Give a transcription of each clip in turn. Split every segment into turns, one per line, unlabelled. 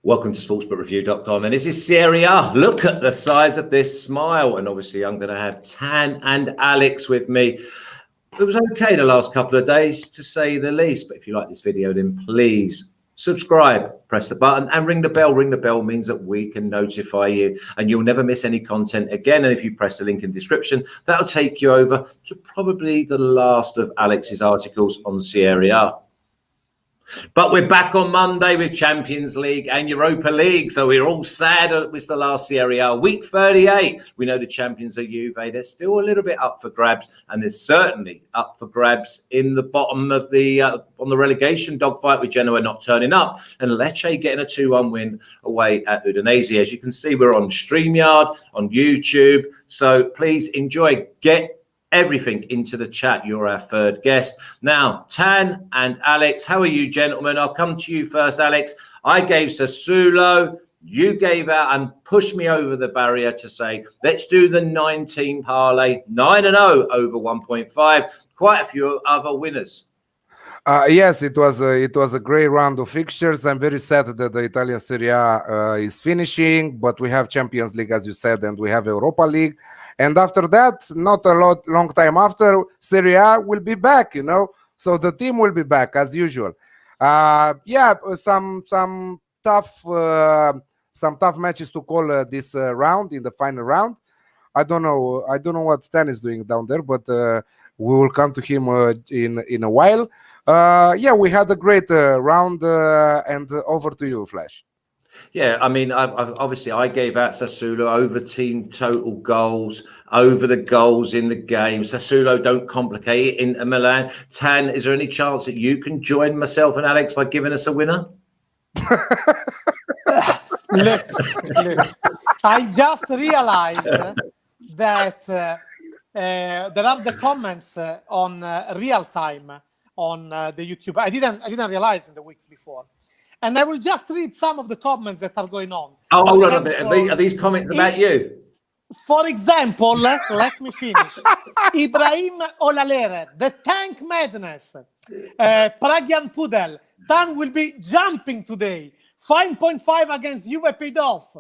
Welcome to sportsbookreview.com, and this is Serie A. Look at the size of this smile, and obviously I'm going to have Tan and Alex with me. It was okay the last couple of days, to say the least, but if you like this video, then please subscribe, press the button, and ring the bell. Ring the bell means that we can notify you, and you'll never miss any content again. And if you press the link in the description, that'll take you over to probably the last of Alex's articles on Serie A. But we're back on Monday with Champions League and Europa League, so we're all sad it was the last Serie A. Week 38, we know the champions are Juve. They're still a little bit up for grabs, and they're certainly up for grabs in the bottom of the on the relegation dogfight, with Genoa not turning up and Lecce getting a 2-1 win away at Udinese. As you can see, we're on StreamYard, on YouTube, so please enjoy. Get everything into the chat. You're our third guest. Now, Tan and Alex, how are you, gentlemen? I'll come to you first, Alex. I gave Sassuolo. You gave out and pushed me over the barrier to say, let's do the 19 parlay, 9-0 over 1.5. Quite a few other winners.
Yes, it was a great round of fixtures. I'm very sad that the Italian Serie A is finishing, but we have Champions League, as you said, and we have Europa League. And after that, not a long time after, Serie A will be back, you know. So the team will be back as usual. Yeah, some tough matches to call this round, in the final round. I don't know what Stan is doing down there, but we will come to him in a while. Yeah, we had a great round, and over to you, Flash.
Yeah, I mean, obviously I gave out Sassuolo over team total goals, over the goals in the game. Sassuolo don't complicate it in Milan. Tan, is there any chance that you can join myself and Alex by giving us a winner?
Look, I just realized that there are the comments on real time on the YouTube. I didn't realize in the weeks before. And I will just read some of the comments that are going on.
Oh, hold on a bit. Are these comments about you?
For example, let me finish. Ibrahim Olalere, the tank madness. Pragian Pudel, Tan will be jumping today. 5.5 against Juve paid off.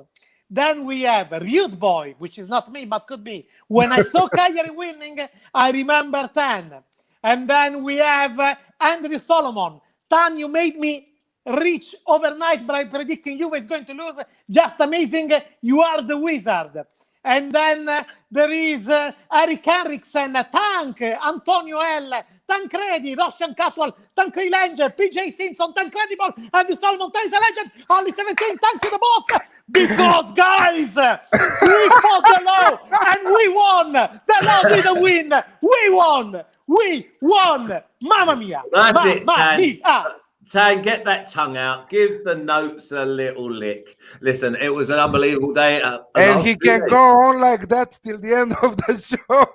Then we have Rude Boy, which is not me, but could be. When I saw Cagliari winning, I remember Tan. And then we have Andrew Solomon. Tan, you made me rich overnight by predicting Juve is going to lose. Just amazing. You are the wizard. And then there is Eric Henriksen, Tank, Antonio L, Tancredi, Roshan Catwall, Tancredi Langer, PJ Simpson, Tancredible, and Solomon, Tan is a legend. Only 17, Tank to the boss. Because, guys, we fought the law and we won. The law didn't win. We won. We won. Mamma mia.
That's it, Tan. Tan, get that tongue out. Give the notes a little lick. Listen, it was an unbelievable day.
And he can go on like that till the end of the show.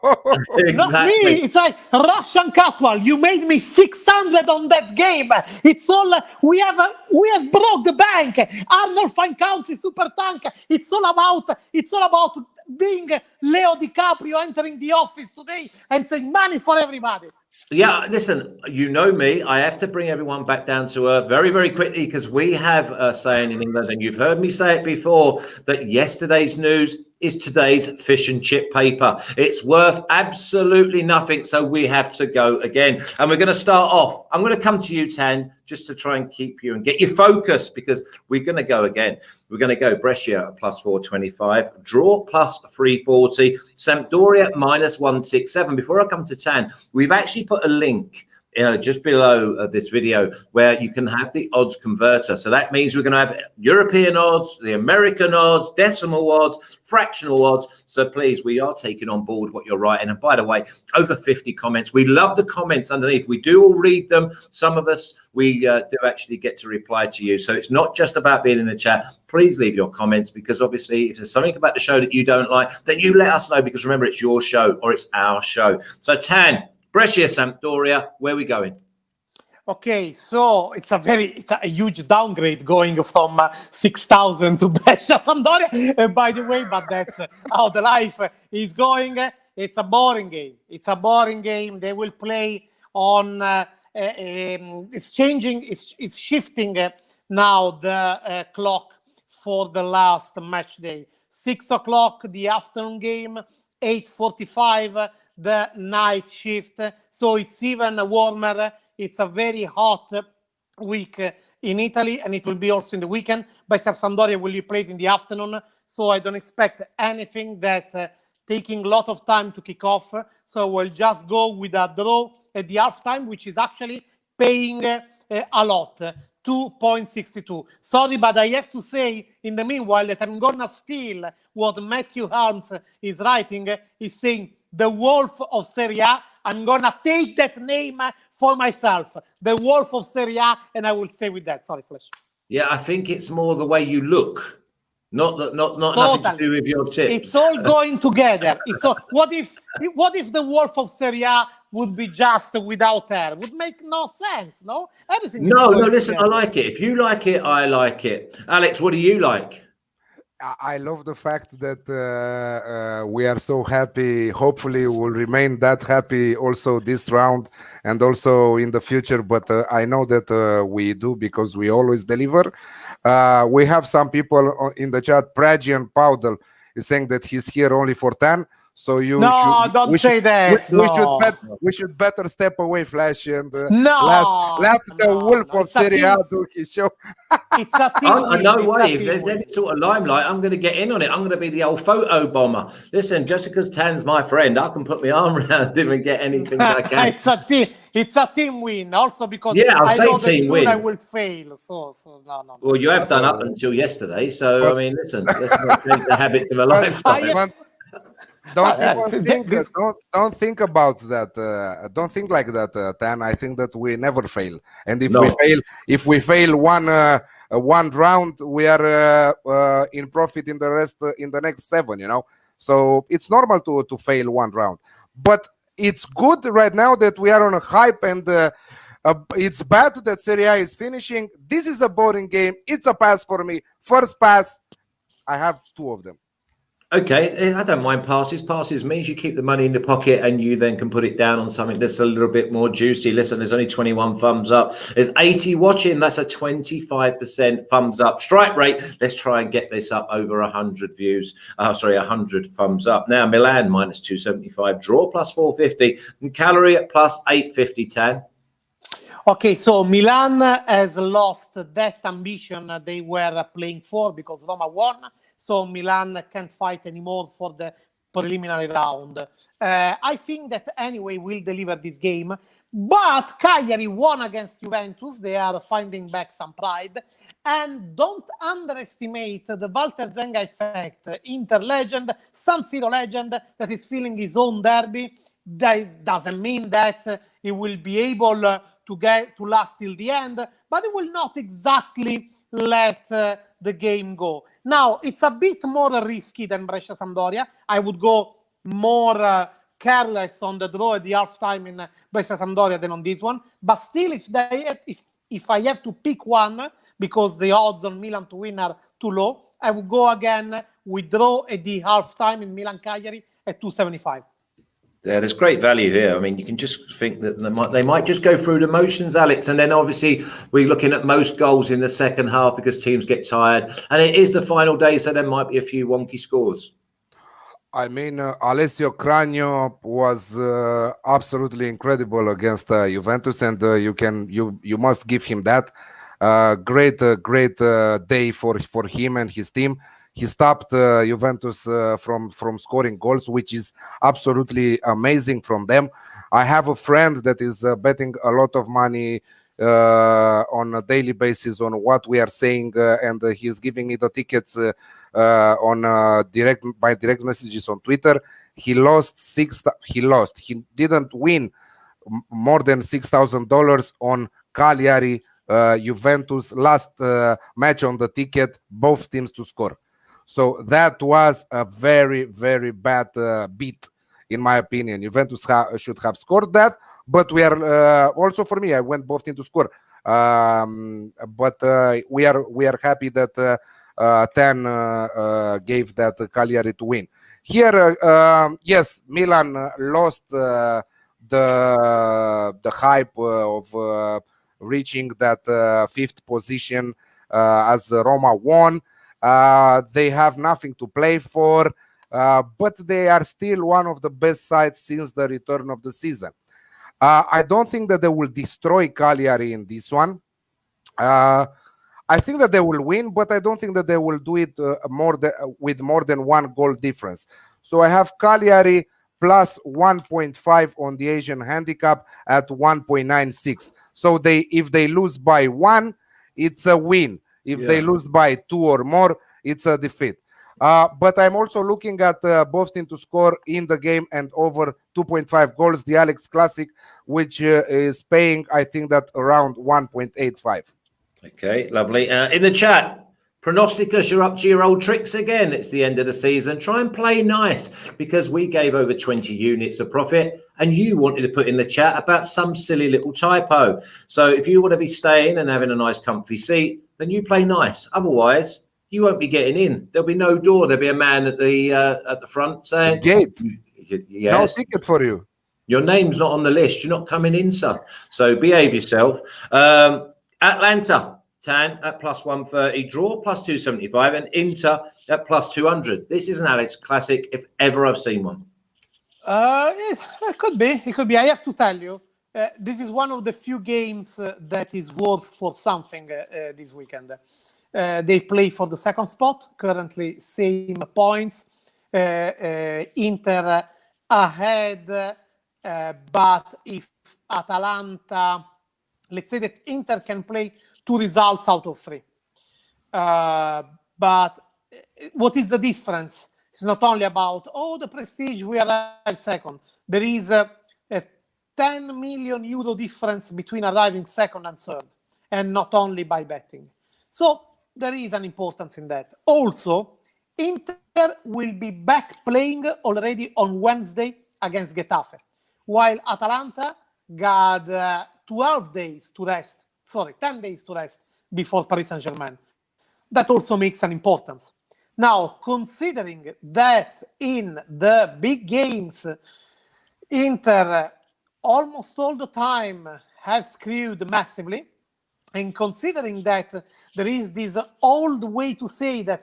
Exactly.
Not me. It's like Russian Catwall. You made me 600 on that game. It's all we have broke the bank. Arnold Fine Council, Super Tank. It's all about being Leo DiCaprio entering the office today and saying money for everybody.
Yeah, listen, you know me. I have to bring everyone back down to earth very, very quickly, because we have a saying in England, and you've heard me say it before, that yesterday's news is today's fish and chip paper. It's worth absolutely nothing, so we have to go again. And we're going to start off. I'm going to come to you, Tan, just to try and keep you and get you focused, because we're going to go again. We're going to go Brescia at plus 425, draw plus 340, Sampdoria minus 167. Before I come to Tan, we've actually put a link just below this video where you can have the odds converter. So that means we're going to have European odds, the American odds, decimal odds, fractional odds. So please, we are taking on board what you're writing. And by the way, over 50 comments. We love the comments underneath. We do all read them. Some of us, we do actually get to reply to you. So it's not just about being in the chat. Please leave your comments, because obviously if there's something about the show that you don't like, then you let us know, because remember, it's your show or it's our show. So Tan, Brescia, Sampdoria, where are we going?
Okay, so it's a huge downgrade going from 6,000 to Brescia, Sampdoria, by the way, but that's how the life is going. It's a boring game. It's a boring game. They will play on, it's changing, it's shifting now the clock for the last match day. 6 o'clock, the afternoon game, 8:45, the night shift. So it's even warmer. It's a very hot week in Italy, and it will be also in the weekend. Brescia Sampdoria will be played in the afternoon, so I don't expect anything that taking a lot of time to kick off. So we'll just go with a draw at the halftime, which is actually paying a lot. 2.62. Sorry, but I have to say in the meanwhile that I'm gonna steal what Matthew Harms is writing. He's saying the Wolf of Serie A. I'm gonna take that name for myself, the Wolf of Serie A, and I will stay with that. Sorry, Flash.
Yeah, I think it's more the way you look, not nothing to do with your tips.
It's all going together. It's all. What if the Wolf of Serie A would be just without hair? Would make no sense. No, everything.
No. Listen, together. I like it. If you like it, I like it. Alex, what do you like?
I love the fact that we are so happy. Hopefully, we'll remain that happy also this round and also in the future. But I know that we do because we always deliver. We have some people in the chat. Pragian Powdle is saying that he's here only for 10. So
don't say that.
We should better step away, Flash, and let the Wolf of Serie A do his show.
It's a team.
No way. If there's any sort of limelight, I'm going to get in on it. I'm going to be the old photo bomber. Listen, just because Tan's my friend, I can put my arm around him and get anything I can.
It's a team win, also because
I know that
soon
win.
I will fail. So no.
Well, you have done up until yesterday. So I mean, listen, let's not change the habits of a lifestyle.
Don't think about that. Don't think like that, Tan. I think that we never fail, and if we fail one round, we are in profit in the rest in the next 7. So it's normal to fail one round, but it's good right now that we are on a hype, and it's bad that Serie A is finishing. This is a boring game. It's a pass for me. First pass. I have 2 of them.
Okay, I don't mind passes. Passes means you keep the money in the pocket and you then can put it down on something that's a little bit more juicy. Listen, there's only 21 thumbs up. There's 80 watching. That's a 25% thumbs up strike rate. Let's try and get this up over 100 views. 100 thumbs up. Now, Milan minus 275, draw plus 450, and Cagliari at plus 850, Tan.
Okay, so Milan has lost that ambition they were playing for because Roma won. So Milan can't fight anymore for the preliminary round. I think that anyway will deliver this game. But Cagliari won against Juventus. They are finding back some pride. And don't underestimate the Walter Zenga effect. Inter legend, San Siro legend that is feeling his own derby. That doesn't mean that he will be able to last till the end, but it will not exactly let the game go. Now, it's a bit more risky than Brescia Sampdoria. I would go more careless on the draw at the halftime in Brescia Sampdoria than on this one. But still, if I have to pick one, because the odds on Milan to win are too low, I would go again with draw at the halftime in Milan Cagliari at 275.
Yeah, there's great value here. I mean, you can just think that they might just go through the motions, Alex. And then obviously we're looking at most goals in the second half because teams get tired. And it is the final day, so there might be a few wonky scores.
I mean, Alessio Cragno was absolutely incredible against Juventus, and you must give him that. Great day for him and his team. He stopped Juventus from scoring goals, which is absolutely amazing from them. I have a friend that is betting a lot of money on a daily basis on what we are saying, and he's giving me the tickets on direct messages on Twitter. He didn't win more than $6,000 on Cagliari Juventus last match on the ticket, both teams to score. So that was a very, very bad beat, in my opinion. Juventus should have scored that, but we are also, for me, I went both teams to score. But we are happy that Tan gave that Cagliari to win. Here, yes, Milan lost the hype of reaching that 5th position as Roma won. They have nothing to play for, but they are still one of the best sides since the return of the season. I don't think that they will destroy Cagliari in this one. I think that they will win, but I don't think that they will do it with more than one goal difference. So I have Cagliari plus 1.5 on the Asian handicap at 1.96. So if they lose by 1, it's a win. If they lose by 2 or more, it's a defeat. But I'm also looking at both teams to score in the game and over 2.5 goals, the Alex Classic, which is paying, I think, that around 1.85.
Okay, lovely. In the chat, Pronosticus, you're up to your old tricks again. It's the end of the season. Try and play nice, because we gave over 20 units of profit and you wanted to put in the chat about some silly little typo. So if you want to be staying and having a nice comfy seat, then you play nice. Otherwise, you won't be getting in. There'll be no door. There'll be a man at the front saying,
"Gate,
yes,
no ticket for you.
Your name's not on the list. You're not coming in, son. So behave yourself." Atlanta, Tan at plus 130, draw plus 275, and Inter at plus 200. This is an Alex Classic, if ever I've seen one.
It could be. It could be. I have to tell you, this is one of the few games that is worth for something this weekend. They play for the second spot, currently same points. Inter ahead, but if Atalanta, let's say that Inter can play 2 results out of 3. But what is the difference? It's not only about, the prestige, we are at second. There is a 10 million euro difference between arriving second and third, and not only by betting. So there is an importance in that. Also, Inter will be back playing already on Wednesday against Getafe, while Atalanta got 10 days to rest before Paris Saint-Germain. That also makes an importance. Now, considering that in the big games, Inter almost all the time has screwed massively, and considering that there is this old way to say that,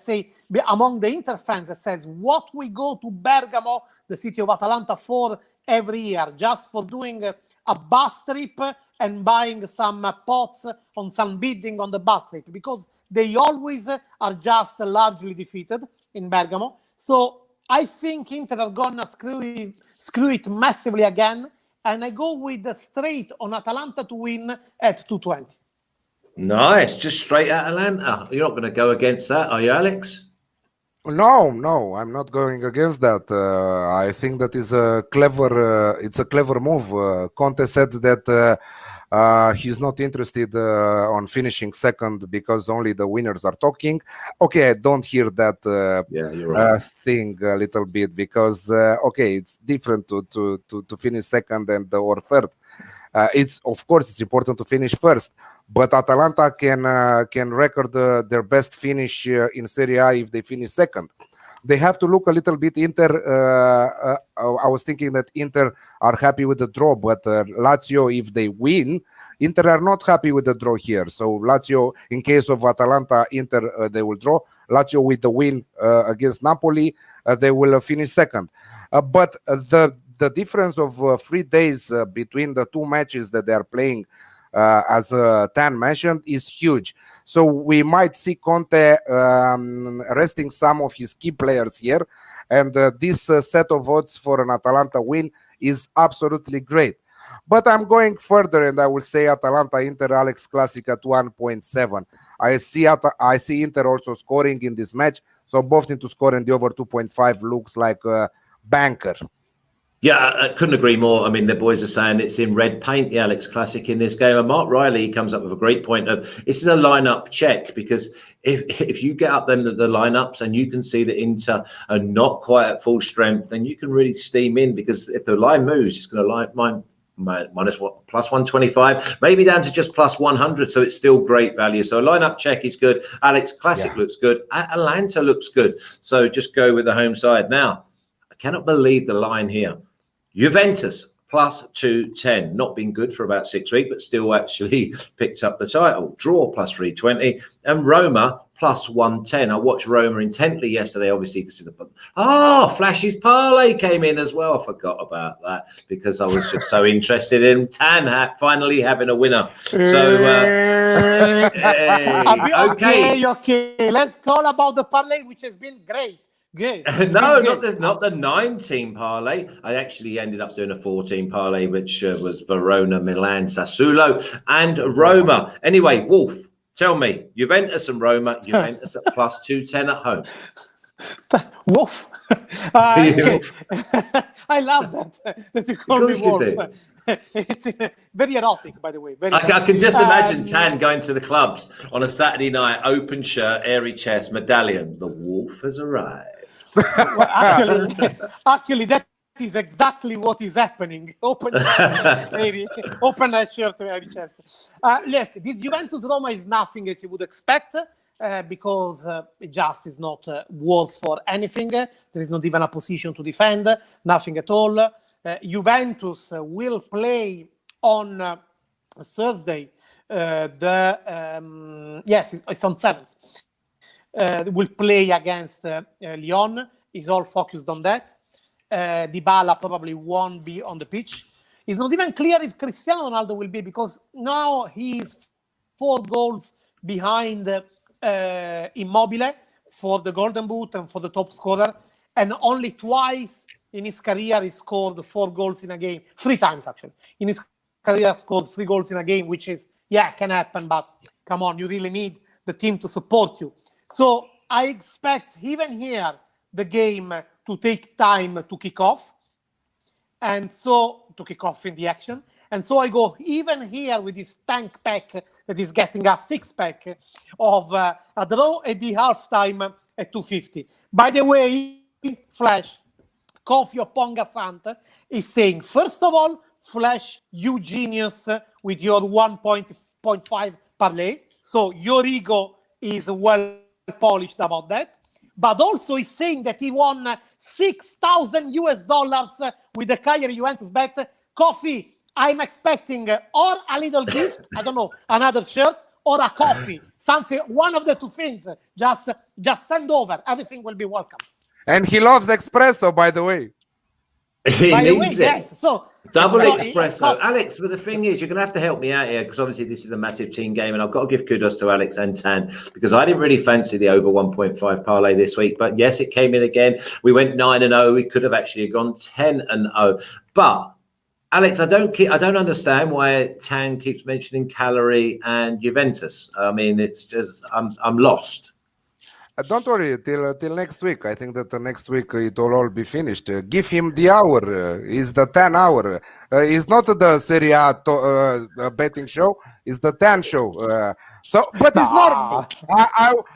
among the Inter fans that says, what we go to Bergamo, the city of Atalanta, for every year, just for doing a bus trip and buying some pots on some bidding on the bus trip, because they always are just largely defeated in Bergamo. So I think Inter are gonna screw it massively again, and I go with the straight on Atalanta to win at 220.
Nice, just straight Atalanta. You're not going to go against that, are you, Alex?
No, I'm not going against that. I think that is a clever. It's a clever move. Conte said that he's not interested on finishing second because only the winners are talking. Okay, I don't hear that
you're right.
thing a little bit, because it's different to finish second or third. It's important to finish first, but Atalanta can record their best finish in Serie A if they finish second. They have to look a little bit Inter. I was thinking that Inter are happy with the draw, but Lazio, if they win, Inter are not happy with the draw here. So Lazio, in case of Atalanta, Inter, they will draw. Lazio with the win against Napoli, they will finish second. But the difference of 3 days between the 2 matches that they are playing, as Tan mentioned, is huge. So we might see Conte resting some of his key players here, and this set of odds for an Atalanta win is absolutely great. But I'm going further, and I will say Atalanta-Inter Alex Classic at 1.7. I see Inter also scoring in this match, so both need to score, and the over 2.5 looks like a banker.
Yeah, I couldn't agree more. I mean, the boys are saying it's in red paint, the Alex Classic in this game. And Mark Riley comes up with a great point of, this is a lineup check, because if you get up then the lineups and you can see that Inter are not quite at full strength, then you can really steam in, because if the line moves, it's going to minus what, plus 125, maybe down to just plus 100. So it's still great value. So a lineup check is good. Alex Classic looks good. Atalanta looks good. So just go with the home side. Now, I cannot believe the line here. Juventus plus 210. Not been good for about 6 weeks, but still actually picked up the title. Draw plus 320. And Roma plus 110. I watched Roma intently yesterday, obviously, because Flash's parlay came in as well. I forgot about that because I was just so interested in Tan finally having a winner. So,
okay. Let's call about the parlay, which has been great. Good.
No, not the 9-team parlay. I actually ended up doing a 14 parlay, which was Verona, Milan, Sassuolo, and Roma. Anyway, Wolf, tell me, Juventus and Roma, Juventus at plus 210 at home.
Wolf. Okay. I love that you call me Wolf. It's very erotic, by the way.
I can just imagine Tan going to the clubs on a Saturday night, open shirt, airy chest, medallion. The Wolf has arrived.
Well, actually, that is exactly what is happening. Open shirt, airy chest. Look, this Juventus Roma is nothing as you would expect. Because it just is not worth for anything. There is not even a position to defend, nothing at all. Juventus will play on Thursday. It's on 7th. Will play against Lyon. Is all focused on that. Dybala probably won't be on the pitch. It's not even clear if Cristiano Ronaldo will be, because now he's 4 goals behind Immobile for the Golden Boot and for the top scorer, and only twice in his career he scored 4 goals in a game. 3 times actually in his career scored 3 goals in a game, which is can happen, but come on, you really need the team to support you. So I expect even here the game to take time to kick off, and so to kick off in the action. And so I go even here with this tank pack that is getting a 6-pack of a draw at the halftime at 250. By the way, Flash, Coffee Ponga Sant is saying, first of all, Flash, you genius with your 1.5 parlay. So your ego is well polished about that. But also he's saying that he won $6,000 with the Cagliari Juventus bet. Coffee, I'm expecting or a little gift, I don't know, another shirt, or a coffee, something, one of the 2 things. Just send over. Everything will be welcome.
And he loves espresso, by the way.
He needs it.
Yes. So
double espresso. Alex, but the thing is, you're going to have to help me out here, because obviously this is a massive team game, and I've got to give kudos to Alex and Tan, because I didn't really fancy the over 1.5 parlay this week. But yes, it came in again. We went 9-0. We could have actually gone 10-0. But Alex, I don't understand why Tan keeps mentioning Cagliari and Juventus. I mean, it's just I'm lost.
Don't worry till next week. I think that next week it will all be finished. Give him the hour. Is the 10 hour. It's not the Serie A betting show. It's the 10 show. But it's normal.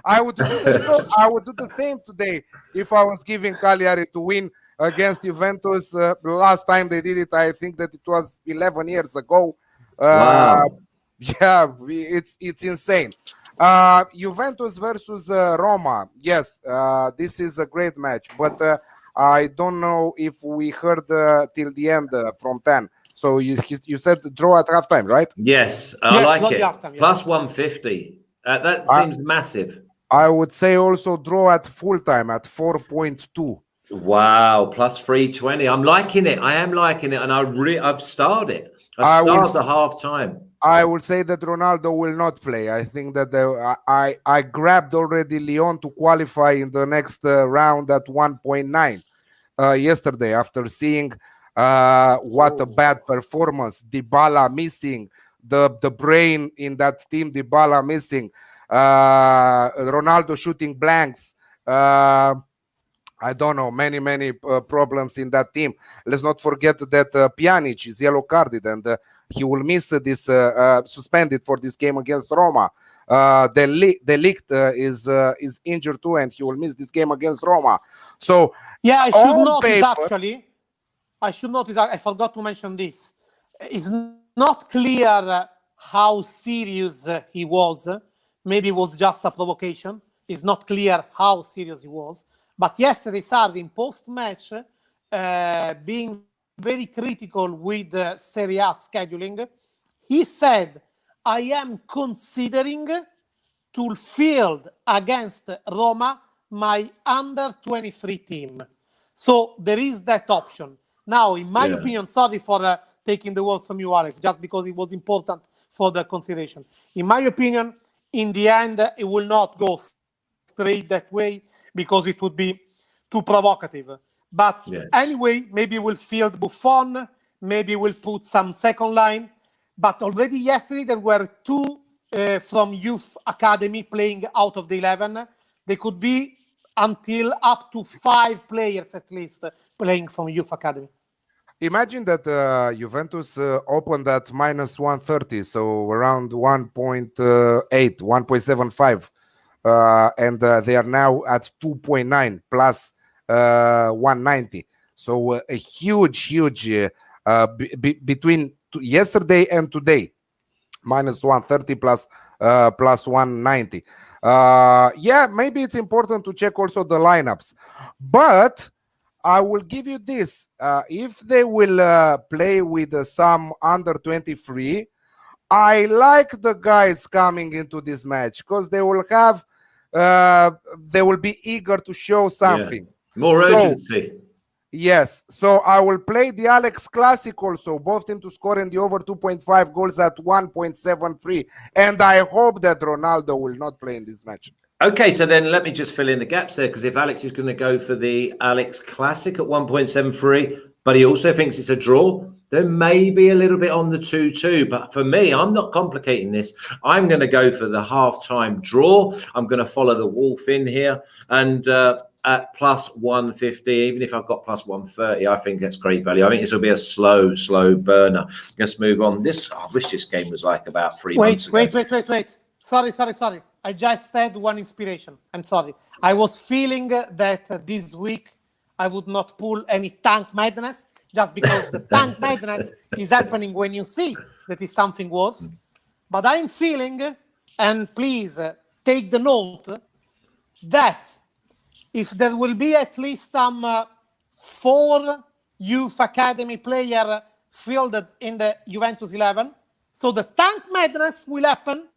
I would do the show. I would do the same today if I was giving Cagliari to win against Juventus. Last time they did it, I think that it was 11 years ago.
Wow.
Yeah, it's insane. Juventus versus Roma. Yes, this is a great match, but I don't know if we heard till the end from 10. So you said draw at halftime, right?
Yes, I like it. Halftime, plus 150. That seems massive.
I would say also draw at full time at 4.2.
Wow, plus 320. I'm liking it. I am liking it, and I've starred it. I've starred the half time.
I will say that Ronaldo will not play. I think that I grabbed already Lyon to qualify in the next round at 1.9 yesterday, after seeing what a bad performance. Dybala missing, the brain in that team, Dybala missing, Ronaldo shooting blanks. I don't know, many problems in that team. Let's not forget that Pjanic is yellow carded, and he will miss this suspended for this game against Roma. De Ligt is injured too, and he will miss this game against Roma. So
yeah, I should notice. I forgot to mention this. It's not clear how serious he was. Maybe it was just a provocation. It's not clear how serious he was. But yesterday, Sardi, in post-match, being very critical with Serie A scheduling. He said, I am considering to field against Roma my under-23 team. So there is that option. Now, in my opinion, sorry for taking the word from you, Alex, just because it was important for the consideration. In my opinion, in the end, it will not go straight that way because it would be too provocative. But anyway, maybe we'll field Buffon, maybe we'll put some second line. But already yesterday, there were two from youth academy playing out of the 11. They could be until up to 5 players at least playing from youth academy.
Imagine that Juventus opened at minus 130, so around 1.8, 1.75. And they are now at 2.9 plus 190. So a huge between yesterday and today, minus 130 plus 190. Yeah, maybe it's important to check also the lineups, but I will give you this. If they will play with some under 23, I like the guys coming into this match because they will have, they will be eager to show something.
More urgency.
Yes, so I will play the Alex Classic also, both team to score in the over 2.5 goals at 1.73. And I hope that Ronaldo will not play in this match.
Okay, so then let me just fill in the gaps there, because if Alex is going to go for the Alex Classic at 1.73, but he also thinks it's a draw, then maybe a little bit on the 2-2. But for me, I'm not complicating this. I'm going to go for the halftime draw. I'm going to follow the Wolf in here. And at plus 150, even if I've got plus 130, I think that's great value. I think this will be a slow burner. Let's move on. I wish this game was like about 3 months ago.
Wait. Sorry. I just had one inspiration. I'm sorry. I was feeling that this week I would not pull any tank madness, just because the tank madness is happening when you see that is something worth. But I'm feeling, and please take the note, that if there will be at least some 4 youth academy player fielded in the Juventus 11, so the tank madness will happen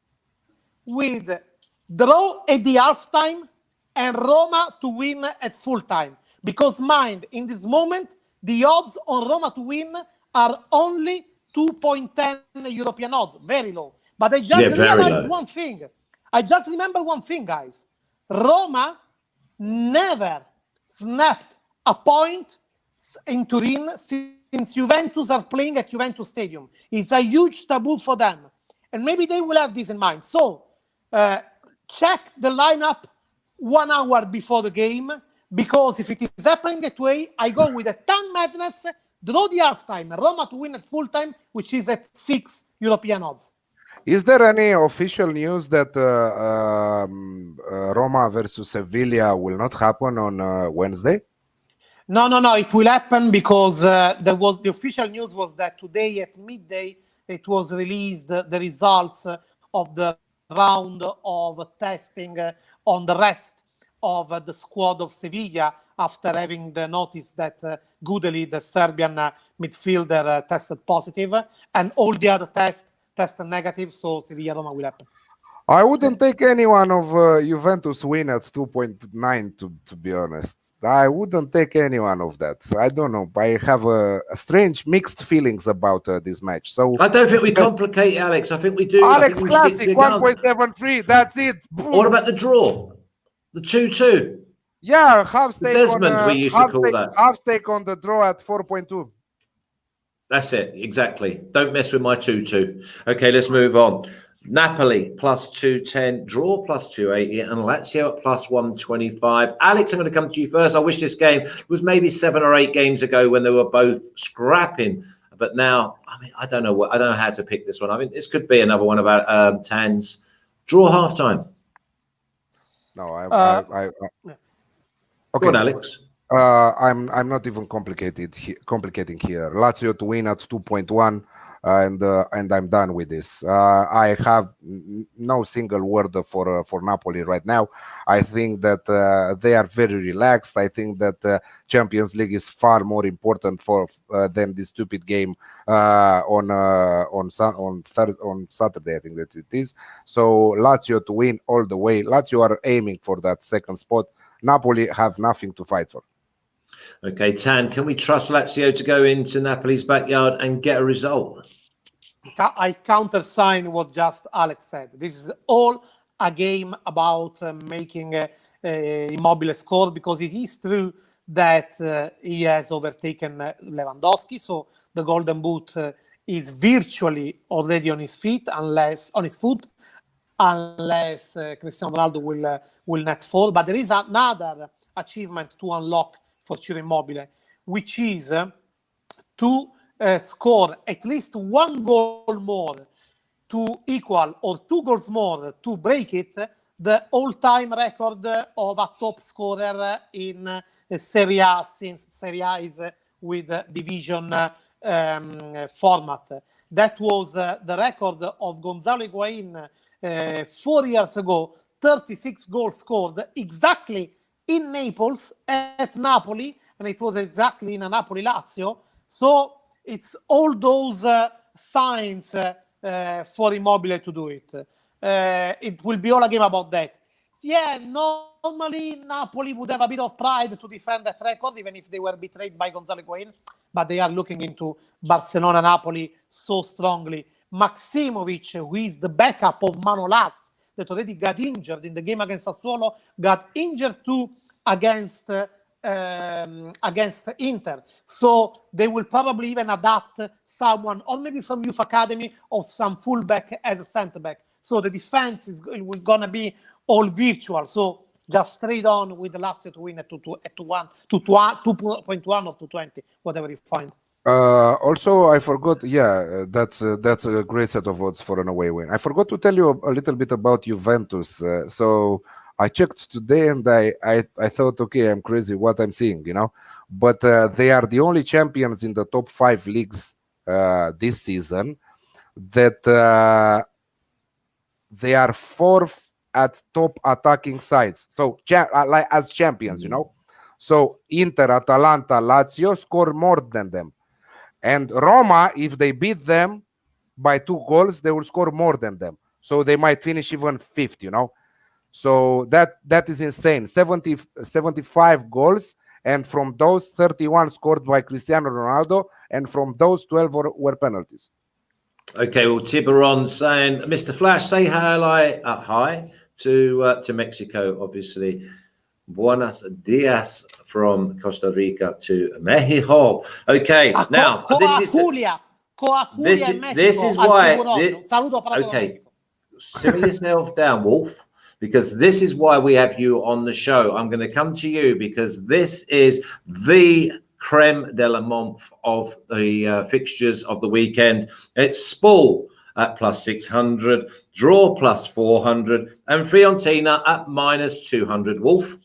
with draw at the halftime and Roma to win at full time. Because mind, in this moment, the odds on Roma to win are only 2.10 European odds, very low. But I just realized one thing. I just remember one thing, guys. Roma never snapped a point in Turin since Juventus are playing at Juventus Stadium. It's a huge taboo for them. And maybe they will have this in mind. So, check the lineup 1 hour before the game, because if it is happening that way, I go with a tank madness, draw the halftime, Roma to win at full time, which is at 6 European odds.
Is there any official news that Roma versus Sevilla will not happen on Wednesday?
No. It will happen because the official news was that today at midday it was released the results of the round of testing on the rest of the squad of Sevilla after having the notice that Gudeli, the Serbian midfielder, tested positive, and all the other tests tested negative, so Sevilla-Roma will happen.
I wouldn't take anyone of Juventus win at 2.9 to be honest. I wouldn't take anyone of that. I don't know. I have a strange mixed feelings about this match. So
I don't think we complicate, Alex. I think we do.
Alex Classic 1.73. That's it. Boom.
What about the draw? The 2-2.
Yeah, half stake
Desmond,
on,
we used to call that.
Half stake on the draw at 4.2.
That's it, exactly. Don't mess with my 2-2. Okay, let's move on. Napoli plus 210, draw plus 280, and Lazio at plus 125. Alex, I'm going to come to you first. I wish this game was maybe 7 or 8 games ago when they were both scrapping. But now, I don't know how to pick this one. I mean, this could be another one about Tan's draw halftime.
No,
okay. Go on, Alex.
I'm not even complicating here. Lazio to win at 2.1. and I'm done with this. I have no single word for Napoli right now. I think that they are very relaxed. I think that Champions League is far more important for than this stupid game on Saturday. I think that it is. So Lazio to win all the way. Lazio are aiming for that second spot. Napoli have nothing to fight for.
Okay, Tan, can we trust Lazio to go into Napoli's backyard and get a result?
I countersign what just Alex said. This is all a game about making Immobile score, because it is true that he has overtaken Lewandowski, so the Golden Boot is virtually already on his feet, unless Cristiano Ronaldo will net fall. But there is another achievement to unlock for Ciro Immobile, which is to score at least one goal more to equal, or 2 goals more to break it, the all-time record of a top scorer in Serie A, since Serie A is with division format. That was the record of Gonzalo Higuain 4 years ago, 36 goals scored exactly in Naples at Napoli, and it was exactly in a Napoli-Lazio. So it's all those signs for Immobile to do it. It will be all a game about that. Yeah, normally Napoli would have a bit of pride to defend that record, even if they were betrayed by Gonzalo Higuain, but they are looking into Barcelona-Napoli so strongly. Maximovic, who is the backup of Manolas, that already got injured in the game against Sassuolo, got injured too against Inter. So they will probably even adapt someone, or maybe from youth academy, or some fullback as a center back. So the defense is going to be all virtual. So just straight on with the Lazio to win at 2.1 or 2.20, whatever you find.
Also, I forgot. Yeah, that's a great set of odds for an away win. I forgot to tell you a little bit about Juventus. So I checked today, and I thought, okay, I'm crazy what I'm seeing, but they are the only champions in the top 5 leagues this season that they are 4th at top attacking sides. So like as champions, So Inter, Atalanta, Lazio score more than them. And Roma, if they beat them by 2 goals, they will score more than them. So they might finish even 5th, So that is insane. 75 goals, and from those 31 scored by Cristiano Ronaldo, and from those 12 were penalties.
Okay, well, Tiburon saying, Mr. Flash, say hi to Mexico, obviously. Buenos dias from Costa Rica to Mexico. Okay, now this is why. Okay, simmer yourself down, Wolf, because this is why we have you on the show. I'm going to come to you because this is the creme de la month of the fixtures of the weekend. It's Spal at +600, draw +400, and Fiorentina at -200. Wolf?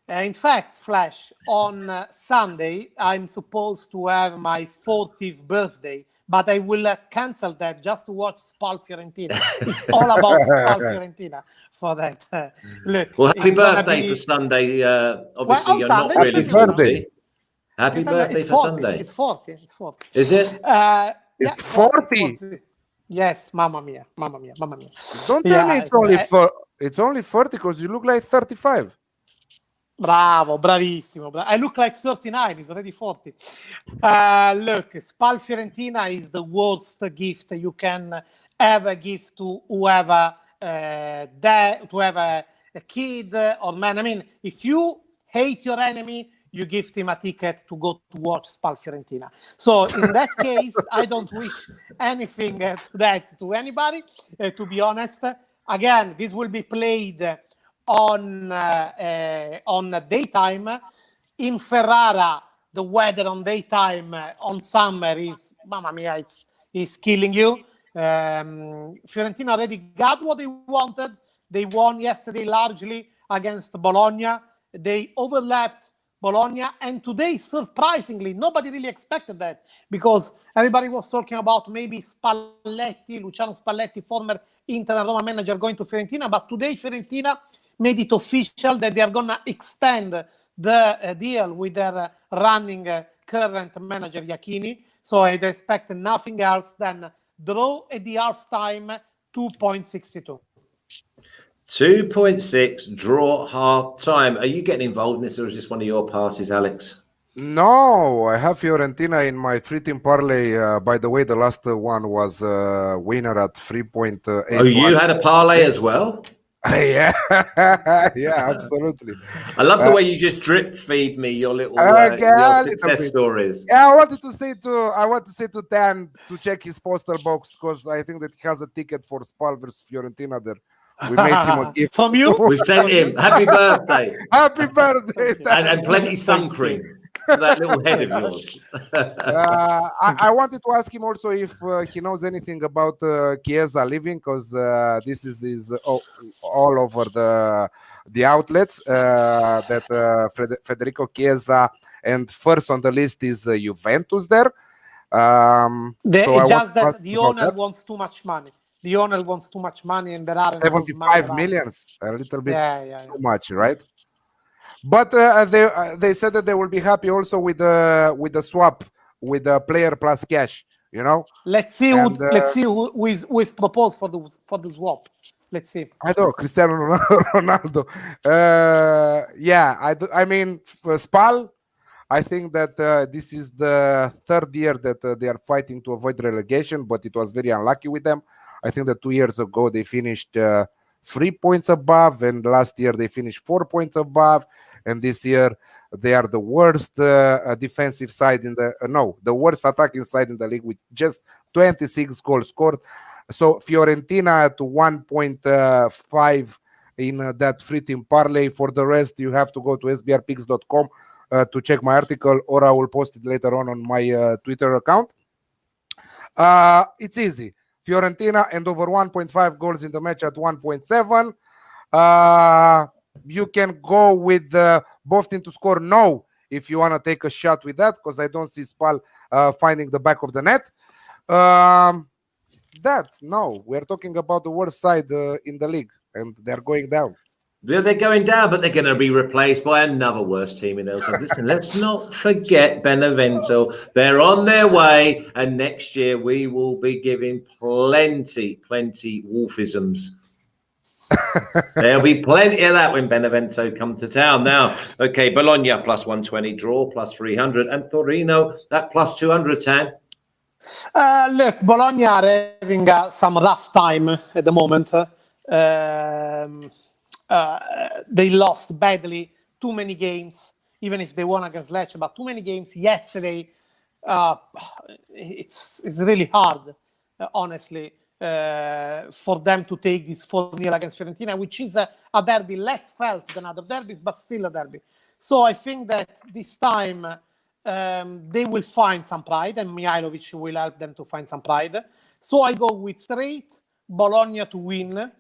In fact, Flash, on Sunday, I'm supposed to have my 40th birthday, but I will cancel that just to watch Spal Fiorentina. It's all about Spal Fiorentina for that. Look,
well, happy birthday for Sunday. Obviously, you're
Sunday,
not really 40. Happy birthday for
40.
Sunday.
It's 40. It's 40.
Is it?
It's 40.
Yes, mamma mia.
Don't tell me it's only 40 because you look like 35.
Bravo, bravissimo. I look like 39. He's already 40. Look, Spal Fiorentina is the worst gift you can ever give to whoever, to have a kid or man. I mean, if you hate your enemy, you give him a ticket to go to watch Spal Fiorentina. So in that case, I don't wish anything to anybody, to be honest. Again, this will be played on daytime. In Ferrara, the weather on daytime on summer is, mamma mia, it's killing you. Fiorentina already got what they wanted. They won yesterday largely against Bologna. They overlapped Bologna. And today, surprisingly, nobody really expected that because everybody was talking about maybe Luciano Spalletti, former Inter and Roma manager, going to Fiorentina. But today, Fiorentina made it official that they are going to extend the deal with their running current manager, Iachini. So I'd expect nothing else than draw at the halftime, 2.62.
2.6 draw half time. Are you getting involved in this, or is this one of your passes, Alex?
No, I have Fiorentina in my 3-team parlay. By the way, the last one was winner at 3.8.
Oh, you had a parlay as well?
Yeah, yeah, absolutely.
I love the way you just drip feed me your little
yeah,
your success stories.
Yeah, I wanted to say to Dan to check his postal box because I think that he has a ticket for Spal versus Fiorentina there. We made him a gift
from you.
We sent him happy birthday.
Happy birthday,
and plenty sun cream for that little head of yours.
I wanted to ask him also if he knows anything about Chiesa leaving, because this is all over the outlets that Federico Chiesa, and first on the list is Juventus there.
Just that the owner wants too much money. The owner wants too much money, and there are
75 millions, a little bit too much, right? But they said that they will be happy also with the swap with the player plus cash. You know.
Let's see who is proposed for the swap. Let's see.
I don't know, Cristiano Ronaldo. I mean Spal. I think that this is the third year that they are fighting to avoid relegation, but it was very unlucky with them. I think that 2 years ago they finished 3 points above, and last year they finished 4 points above, and this year they are the worst defensive side the worst attacking side in the league with just 26 goals scored. So Fiorentina at 1.5 in that 3-team parlay. For the rest, you have to go to sbrpicks.com to check my article, or I will post it later on my Twitter account. It's easy. Fiorentina and over 1.5 goals in the match at 1.7. You can go with both team to score no if you want to take a shot with that, because I don't see Spal finding the back of the net. We're talking about the worst side in the league, and they're going down.
They're going down, but they're going to be replaced by another worse team in El Salvador. Listen, let's not forget Benevento. They're on their way, and next year we will be giving plenty Wolfisms. There'll be plenty of that when Benevento come to town. Now, okay, Bologna plus 120, draw plus 300, and Torino at plus 200, Tan.
Look, Bologna are having some rough time at the moment. They lost badly, too many games, even if they won against Lecce, but too many games yesterday. It's really hard, honestly, for them to take this 4-0 against Fiorentina, which is a derby less felt than other derbies, but still a derby. So I think that this time they will find some pride, and Mihailovic will help them to find some pride. So I go with straight Bologna to win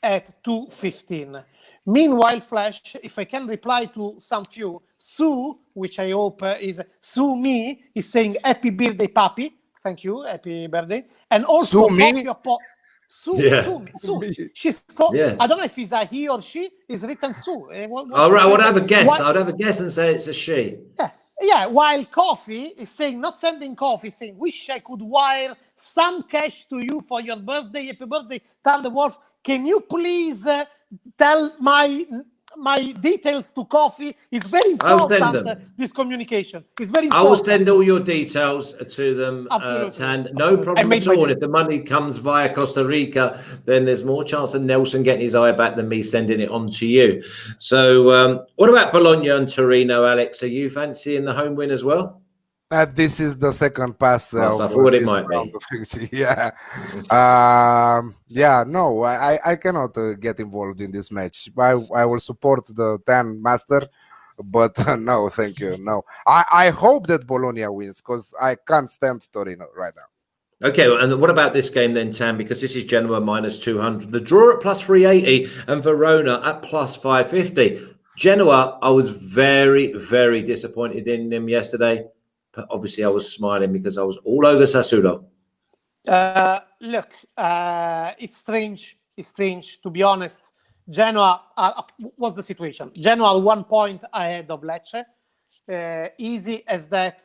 at 2.15. Meanwhile, Flash, if I can reply to some few, Sue, which I hope is Sue Me, is saying happy birthday, Papi. Thank you, happy birthday. And also, Sue. She's called. Yeah. I don't know if it's a he or she. It's written Sue.
I would have a guess. I would have a guess and say it's a she.
Yeah. While Coffee is saying, not sending coffee, saying, wish I could wire some cash to you for your birthday. Happy birthday, Thunderwolf. Can you please tell my details to Coffee? It's very important, this communication. It's very important.
I will send all your details to them, Tan. No problem at all. And if the money comes via Costa Rica, then there's more chance of Nelson getting his eye back than me sending it on to you. So what about Bologna and Torino, Alex? Are you fancying the home win as well?
This is the second pass.
I thought it might be.
Yeah. No, I cannot get involved in this match. I will support the 10 master, but no, thank you. No, I hope that Bologna wins, because I can't stand Torino right now.
Okay, and what about this game then, Tan? Because this is Genoa minus 200. The draw at plus 380 and Verona at plus 550. Genoa, I was very, very disappointed in them yesterday. But obviously, I was smiling because I was all over Sassuolo.
Look, it's strange. It's strange, to be honest. Genoa, what's the situation? Genoa are 1 point ahead of Lecce. Easy as that.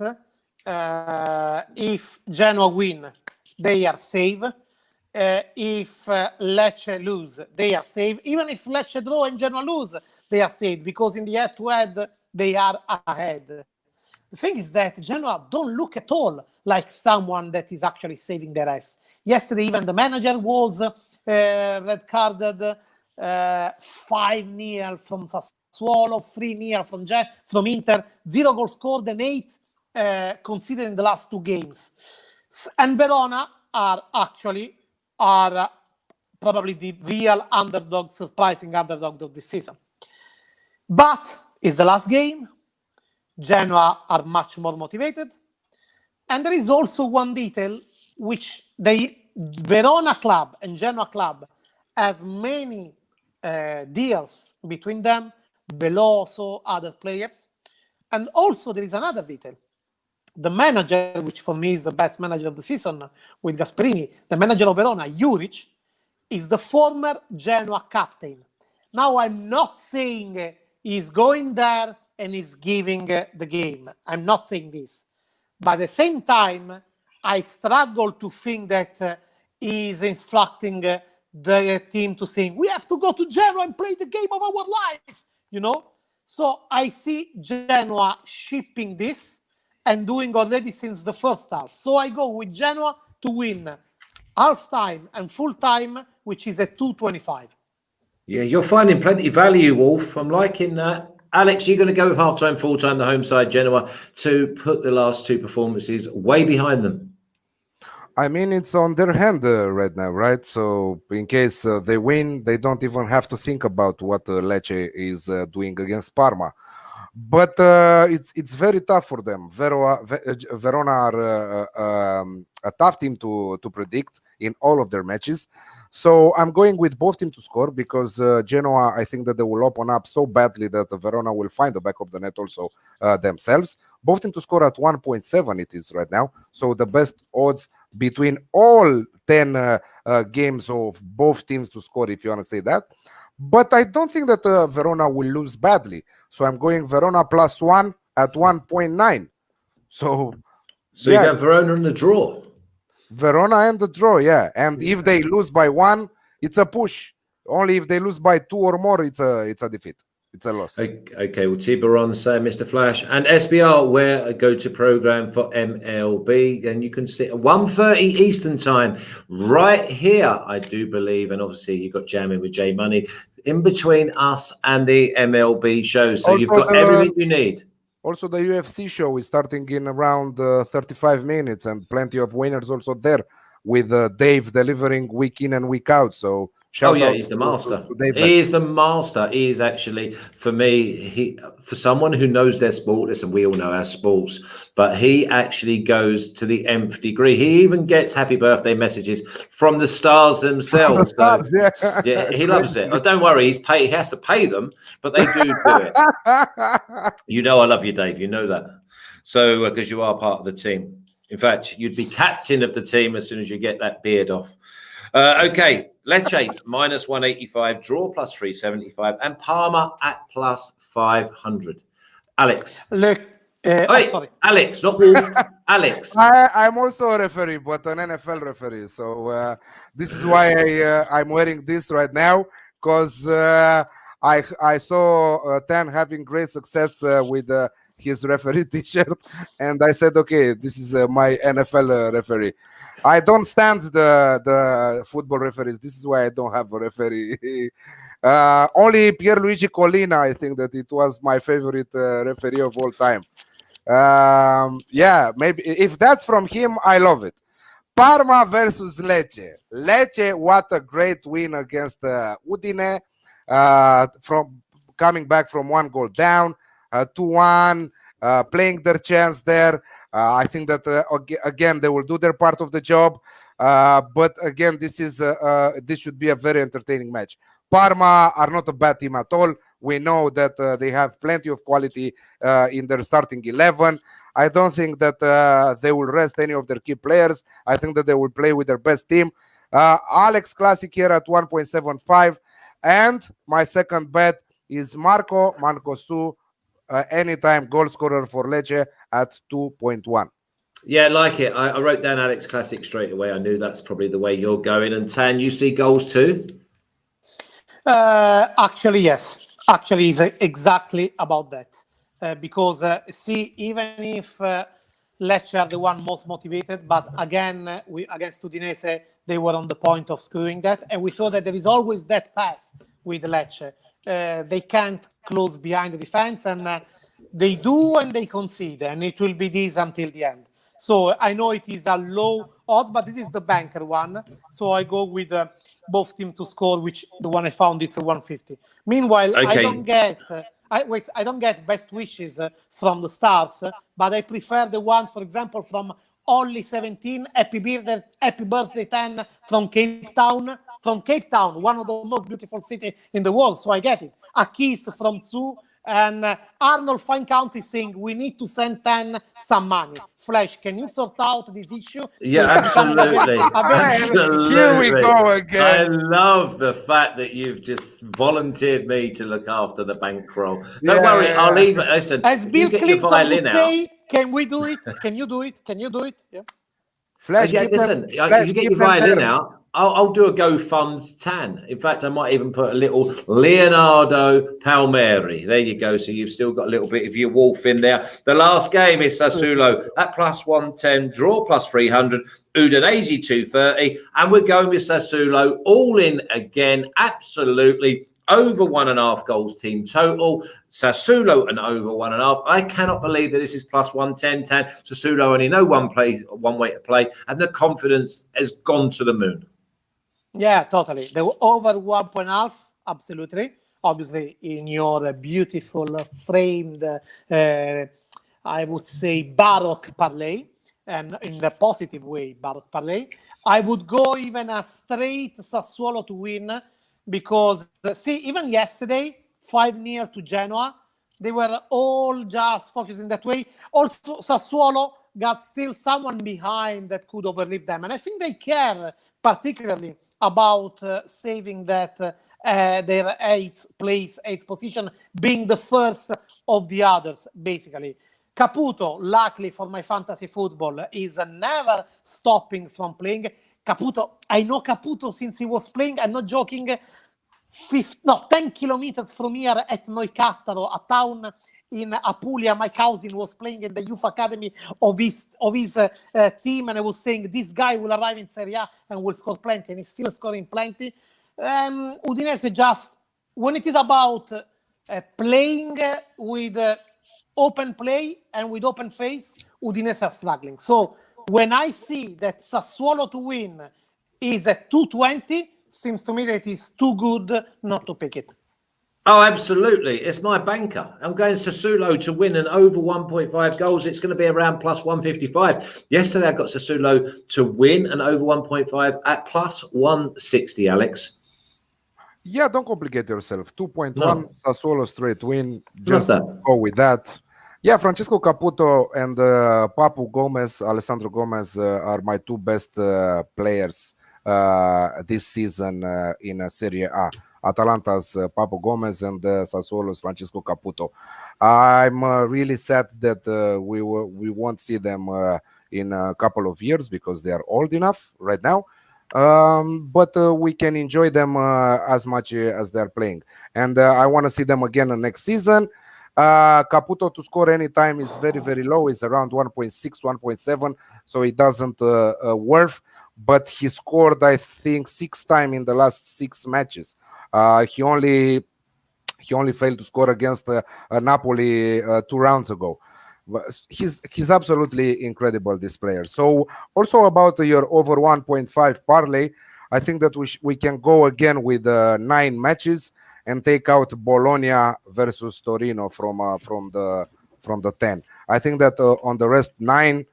If Genoa win, they are safe. If Lecce lose, they are safe. Even if Lecce draw and Genoa lose, they are safe because in the head-to-head, they are ahead. The thing is that Genoa don't look at all like someone that is actually saving their ass. Yesterday, even the manager was red carded, 5-0 from Sassuolo, 3-0 from Inter, 0 goals scored and 8 considered in the last 2 games. And Verona are probably the real underdog, surprising underdog of this season. But it's the last game. Genoa are much more motivated. And there is also one detail which the Verona club and Genoa club have many deals between them, Veloso, other players. And also there is another detail. The manager, which for me is the best manager of the season with Gasperini, the manager of Verona, Juric, is the former Genoa captain. Now, I'm not saying he's going there and he's giving the game. I'm not saying this. But at the same time, I struggle to think that he's instructing the team to say, we have to go to Genoa and play the game of our life, you know? So I see Genoa shipping this and doing already since the first half. So I go with Genoa to win half-time and full-time, which is at 2.25.
Yeah, you're finding plenty of value, Wolf. I'm liking that. Alex, you're going to go with half-time, full-time, the home side, Genoa, to put the last 2 performances way behind them.
I mean, it's on their hand right now, right? So in case they win, they don't even have to think about what Lecce is doing against Parma. But it's very tough for them. Verona are a tough team to predict in all of their matches. So I'm going with both teams to score because Genoa, I think that they will open up so badly that Verona will find the back of the net also themselves. Both teams to score at 1.7 it is right now. So the best odds between all 10 games of both teams to score, if you want to say that. But I don't think that Verona will lose badly. So I'm going Verona +1 at 1.9. So
you got Verona in the draw.
Verona and the draw, yeah. And if they lose by 1, it's a push. Only if they lose by 2 or more, it's a defeat. It's a loss.
Okay, well, Tiburon say, Mr. Flash. And SBR, we're a go-to program for MLB. And you can see at 1:30 Eastern time right here, I do believe. And obviously, you've got Jamming with J Money in between us and the MLB show. So
also
you've got everything you need.
Also, the UFC show is starting in around 35 minutes and plenty of winners also there with Dave delivering week in and week out. So
he's the master. He is the master. He is actually, for me, for someone who knows their sport, listen, we all know our sports, but he actually goes to the nth degree. He even gets happy birthday messages from the stars themselves. Yeah, he loves it. Oh, don't worry, he has to pay them, but they do it. You know I love you, Dave. You know that. So, because you are part of the team. In fact, you'd be captain of the team as soon as you get that beard off. Okay, Lecce -185, draw +375, and Parma at +500. Alex.
Look, sorry.
Alex, not Wolf. Alex.
I'm also a referee, but an NFL referee. So this is why I'm wearing this right now, because I saw Tan having great success with his referee t-shirt, and I said, okay, this is my NFL referee. I don't stand the football referees. This is why I don't have a referee. Only Pierluigi Collina, I think that it was my favorite referee of all time. Yeah, maybe if that's from him, I love it. Parma versus Lecce. Lecce, what a great win against Udine, from coming back from 1 goal down, 2-1, playing their chance there. I think that again they will do their part of the job. But again, this should be a very entertaining match. Parma are not a bad team at all. We know that they have plenty of quality in their starting 11. I don't think that they will rest any of their key players. I think that they will play with their best team. Alex Classic here at 1.75. And my second bet is Marco Su, anytime goal scorer for Lecce at 2.1.
Yeah, like it. I wrote down Alex Classic straight away. I knew that's probably the way you're going. And Tan, you see goals too?
Actually, yes. Actually, it's exactly about that. Because, see, even if Lecce are the one most motivated, but again, against Udinese, they were on the point of screwing that. And we saw that there is always that path with Lecce. They can't close behind the defense, and they do and they concede, and it will be this until the end. So I know it is a low odds, but this is the banker one. So I go with both teams to score, which the one I found it's a 150. Meanwhile,
okay.
I don't get best wishes from the stars, but I prefer the ones, for example, from Only 17, happy birthday 10 from Cape Town. From Cape Town, one of the most beautiful cities in the world, so I get it. A kiss from Sue, and Arnold Fine County saying we need to send 10 some money. Flash, can you sort out this issue?
Yeah, absolutely. Absolutely.
Here we go again.
I love the fact that you've just volunteered me to look after the bankroll. Don't worry, I'll leave it. Listen,
as Bill
get
Clinton
your violin
would say, can we do it? Can you do it? Can you do it? Yeah.
Flash,
listen, if you get your violin out, I'll do a GoFund's Tan. In fact, I might even put a little Leonardo Palmieri. There you go. So you've still got a little bit of your wolf in there. The last game is Sassuolo at plus 110, draw plus 300, Udinese 230. And we're going with Sassuolo all in again. Absolutely. Over 1.5 goals team total. Sassuolo and over 1.5. I cannot believe that this is plus 110. Tan. Sassuolo only know one way to play, and the confidence has gone to the moon.
Yeah, totally. They were over 1.5, absolutely. Obviously, in your beautiful framed, I would say, Baroque parlay, and in the positive way, Baroque parlay. I would go even a straight Sassuolo to win, because, see, even yesterday, 5-0 to Genoa, they were all just focusing that way. Also, Sassuolo got still someone behind that could overleap them. And I think they care particularly about saving that their eighth position, being the first of the others, basically. Caputo, luckily for my fantasy football, is never stopping from playing. Caputo, I know Caputo since he was playing, I'm not joking, 10 kilometers from here at Neucattaro, a town in Apulia. My cousin was playing in the youth academy of his team, and I was saying this guy will arrive in Serie A and will score plenty, and he's still scoring plenty. Udinese just, when it is about playing with open play and with open face, Udinese are struggling. So when I see that Sassuolo to win is at 220, seems to me that it is too good not to pick it.
Oh, absolutely. It's my banker. I'm going Sassuolo to win and over 1.5 goals. It's going to be around plus 155. Yesterday, I got Sassuolo to win and over 1.5 at plus 160, Alex.
Yeah, don't complicate yourself. 2.1,
No.
Sassuolo straight win. Just go with that. Yeah, Francesco Caputo and Papu Gomez, Alessandro Gomez are my two best players this season in Serie A. Atalanta's Papu Gomez and Sassuolo's Francesco Caputo. I'm really sad that we won't see them in a couple of years because they are old enough right now. But we can enjoy them as much as they're playing. And I want to see them again next season. Caputo to score anytime is very, very low. It's around 1.6, 1.7. So it doesn't worth. But he scored, I think, 6 times in the last 6 matches. He only failed to score against Napoli 2 rounds ago. He's absolutely incredible, this player. So also about your over 1.5 parlay, I think that we can go again with 9 matches and take out Bologna versus Torino from the 10. I think that on the rest 9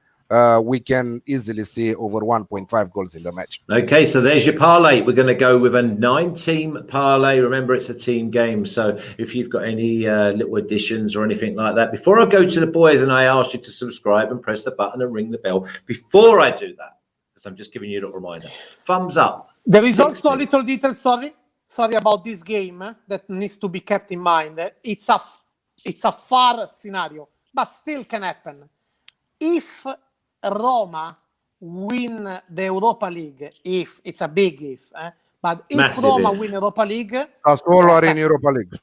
we can easily see over 1.5 goals in the match.
Okay, so there's your parlay. We're going to go with a 9-team parlay. Remember, it's a team game. So if you've got any little additions or anything like that, before I go to the boys and I ask you to subscribe and press the button and ring the bell, before I do that, because I'm just giving you a little reminder, thumbs up.
There is also a little detail, sorry about this game that needs to be kept in mind. It's a far scenario, but still can happen. If Roma win the Europa League, if it's a big if, but if
Massive
Roma
if.
win Europa League,
Sassuolo are in Europa League.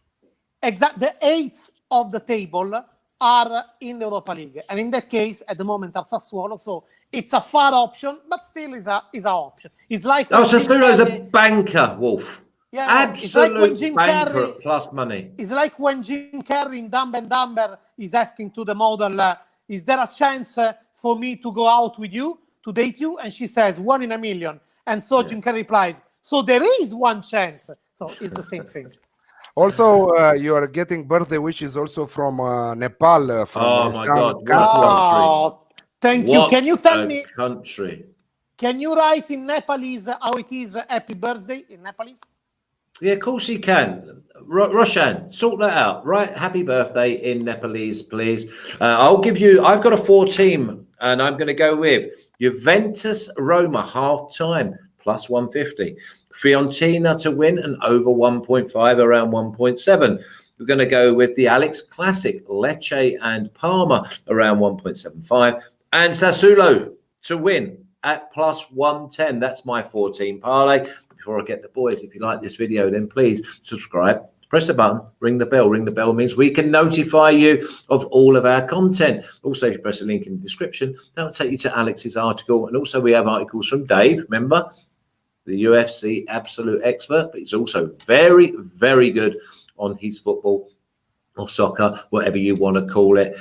the eights of the table are in the Europa League, and in that case, at the moment, are Sassuolo. So it's a far option, but still is a option. It's like
Sassuolo's a banker, Wolf.
Yeah,
Absolute
Jim
banker
Carrey,
at plus money.
It's like when Jim Carrey in Dumb and Dumber is asking to the model, is there a chance for me to go out with you, to date you? And she says, 1 in a million. And so Jim Carrey replies, so there is one chance. So it's the same thing.
Also, you are getting birthday wishes also from Nepal. From
My God.
Oh, thank you. Can you tell me?
Country.
Can you write in Nepalese how it is happy birthday in Nepalese?
Yeah, of course you can. Roshan, sort that out. Right, happy birthday in Nepalese, please. I've got a 4-team, and I'm going to go with Juventus Roma half-time, plus 150. Fiorentina to win and over 1.5, around 1.7. We're going to go with the Alex Classic, Lecce and Parma, around 1.75. And Sassuolo to win at plus 110. That's my 4-team parlay. Before I get the boys, if you like this video, then please subscribe, press the button, ring the bell. Ring the bell means we can notify you of all of our content. Also, if you press the link in the description, that'll take you to Alex's article. And also we have articles from Dave, remember, the UFC absolute expert, but he's also very, very good on his football or soccer, whatever you want to call it.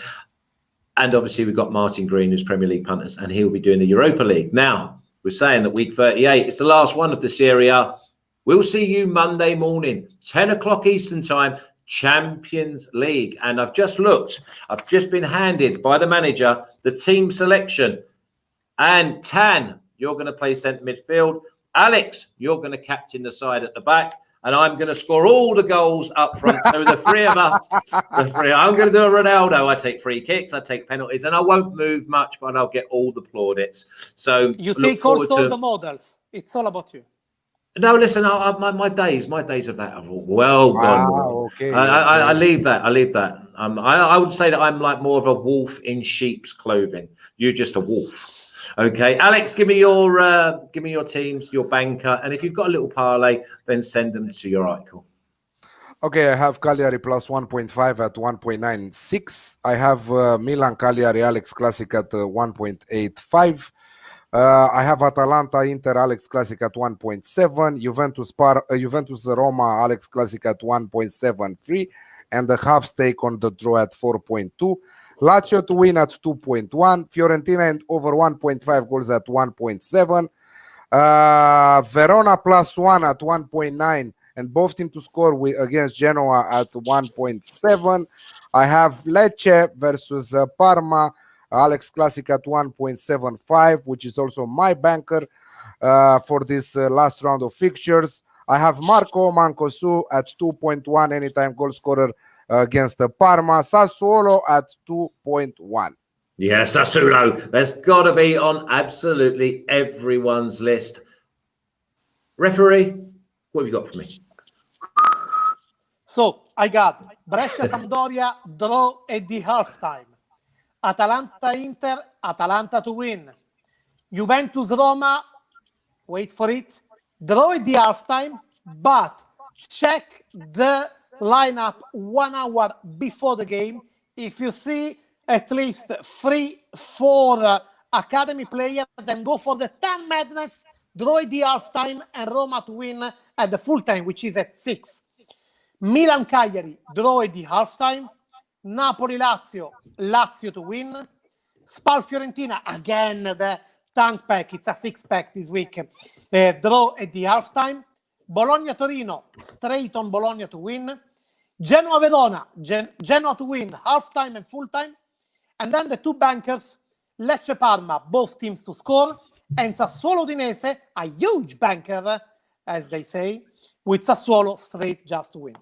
And obviously we've got Martin Green, who's Premier League punters, and he'll be doing the Europa League. Now, we're saying that week 38, it's the last one of the Serie A. We'll see you Monday morning, 10 o'clock Eastern time, Champions League. And I've just looked. I've just been handed by the manager the team selection. And Tan, you're going to play centre midfield. Alex, you're going to captain the side at the back. And I'm going to score all the goals up front. So the three of us, I'm going to do a Ronaldo. I take free kicks, I take penalties, and I won't move much, but I'll get all the plaudits. So
you take also the models. It's all about you.
No, listen, my days of that are well gone.
Okay.
I leave that. I would say that I'm like more of a wolf in sheep's clothing. You're just a wolf. Okay, Alex, give me your teams, your banker, and if you've got a little parlay, then send them to your article.
Okay, I have Cagliari plus 1.5 at 1.96. I have Milan Cagliari Alex Classic at 1.85. I have Atalanta Inter Alex Classic at 1.7. Juventus Roma Alex Classic at 1.73. And the half stake on the draw at 4.2. Lazio to win at 2.1. Fiorentina and over 1.5 goals at 1.7. Verona plus 1 at 1.9. And both teams to score against Genoa at 1.7. I have Lecce versus Parma. Alex Classic at 1.75, which is also my banker for this last round of fixtures. I have Manco Su at 2.1, anytime goal scorer against Parma. Sassuolo at 2.1.
Yeah, Sassuolo. That's got to be on absolutely everyone's list. Referee, what have you got for me?
So, I got Brescia Sampdoria, draw at the halftime. Atalanta Inter, Atalanta to win. Juventus Roma, wait for it, draw at the halftime, but check the lineup 1 hour before the game. If you see at least 3-4 academy players, then go for the 10 madness, draw at the halftime, and Roma to win at the full time, which is at 6. Milan Cagliari, draw at the halftime. Napoli Lazio, Lazio to win. Spal Fiorentina, again the tank pack, it's a 6-pack this week. Draw at the halftime. Bologna Torino, straight on Bologna to win. Genoa Verona, Genoa to win halftime and full time. And then the two bankers, Lecce Parma, both teams to score, and Sassuolo Udinese, a huge banker, as they say, with Sassuolo straight just to win.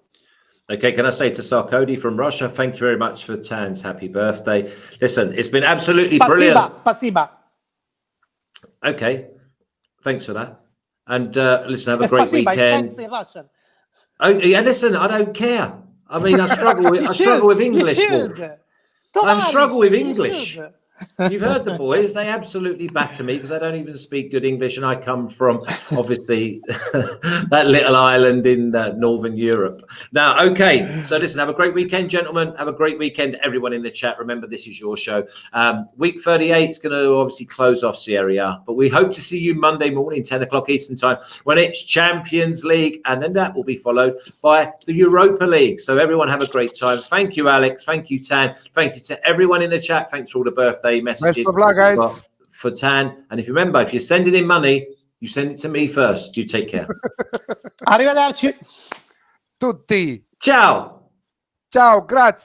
Okay, can I say to Sarkody from Russia, thank you very much for Tan's happy birthday. Listen, it's been absolutely brilliant.
Spasiba.
Okay, thanks for that. And listen, have a great
Spasiba,
weekend.
thanks in Russian.
Oh, yeah, listen, I don't care. I mean, I struggle with English, Wolf. I struggle with English. You've heard the boys, they absolutely batter me because I don't even speak good English, and I come from obviously that little island in Northern Europe. Now, okay, so listen, have a great weekend, gentlemen. Have a great weekend, everyone in the chat. Remember, this is your show. Week 38 is going to obviously close off Serie A, but we hope to see you Monday morning, 10 o'clock Eastern time, when it's Champions League, and then that will be followed by the Europa League. So everyone have a great time. Thank you, Alex. Thank you, Tan. Thank you to everyone in the chat. Thanks for all the birthday messages.
Best of luck, guys.
For Tan. And if you remember, if you're sending in money, you send it to me first. You take care.
Arrivederci.
Tutti.
Ciao.
Ciao, grazie.